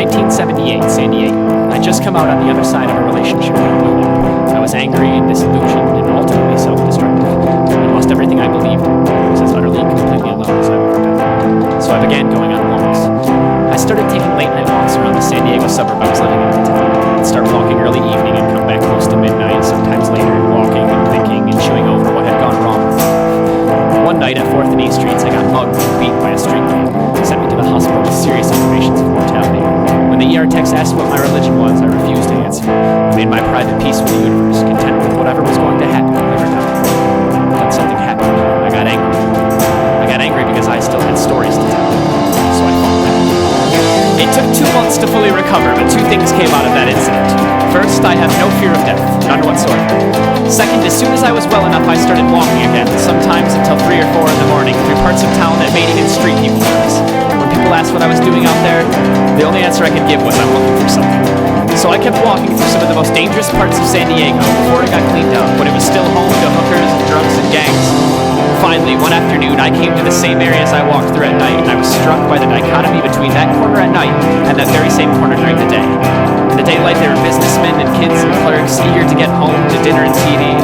1978, San Diego. I'd just come out on the other side of a relationship with a blue hole. I was angry and disillusioned and ultimately self-destructive. I lost everything I believed in. I was as utterly, completely alone as I've ever been. So I began going on walks. I started taking late-night walks around the San Diego suburb I was living in at the time. I'd start walking early evening and come back close to midnight, sometimes later, walking and thinking and chewing over what had gone wrong. One night at 4th and E Streets, I got mugged and beaten by a street gang. Sent me to the hospital with serious intimations of mortality. When the ER techs asked what my religion was, I refused to answer. I made my private peace with the universe, content with whatever was going to happen, whatever time. Then something happened. I got angry. I got angry because I still had stories to tell. So I fought back. It took 2 months to fully recover, but 2 things came out of that incident. First, I have no fear of death, none whatsoever. Second, as soon as I was well enough, I started walking again, sometimes until 3 or 4 in the morning, through parts of town that made even street people nervous. When people asked what I was doing out there, the only answer I could give was I'm looking for something. So I kept walking through some of the most dangerous parts of San Diego before it got cleaned up, when it was still home to hookers and drugs and gangs. Finally, one afternoon, I came to the same areas I walked through at night, and I was struck by the dichotomy between that corner at night and that very same corner during the day. In the daylight, there were businessmen and kids and clerks eager to get home to dinner and TV.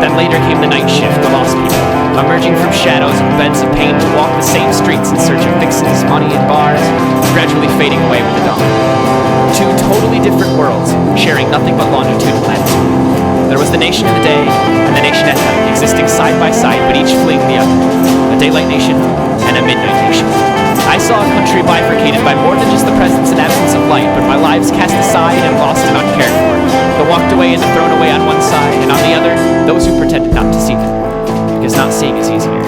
Then later came the night shift, the lost people, emerging from shadows and beds of pain to walk the same streets in search of fixes, money, and bars, gradually fading away with the dawn. 2 totally different worlds, sharing nothing but longitude and latitude. There was the nation of the day and the nation at night, existing side by side, but each fleeing the other. A daylight nation and a midnight nation. I saw a country bifurcated by more than just the presence and absence of light, but by lives cast aside and lost and uncared for, the walked away and the thrown away on one side, and on the other, those who pretended not to see them, because not seeing is easier.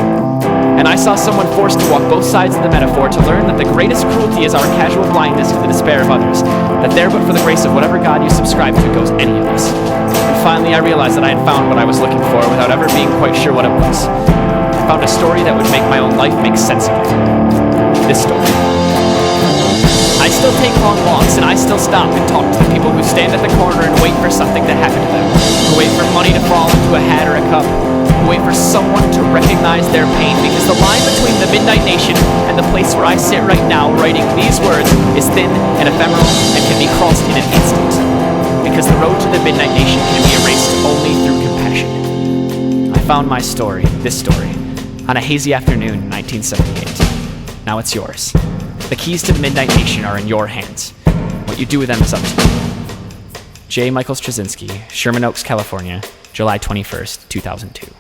And I saw someone forced to walk both sides of the metaphor to learn that the greatest cruelty is our casual blindness to the despair of others, that there but for the grace of whatever God you subscribe to goes any of us. And finally I realized that I had found what I was looking for without ever being quite sure what it was. I found a story that would make my own life make sense again. This story. I still take long walks, and I still stop and talk to the people who stand at the corner and wait for something to happen to them, who wait for money to fall into a hat or a cup, who wait for someone to recognize their pain, because the line between the midnight nation and the place where I sit right now writing these words is thin and ephemeral and can be crossed in an instant, because the road to the midnight nation can be erased only through compassion. I found my story, this story, on a hazy afternoon in 1978. Now it's yours. The keys to the Midnight Nation are in your hands. What you do with them is up to you. J. Michael Straczynski, Sherman Oaks, California, July 21st, 2002.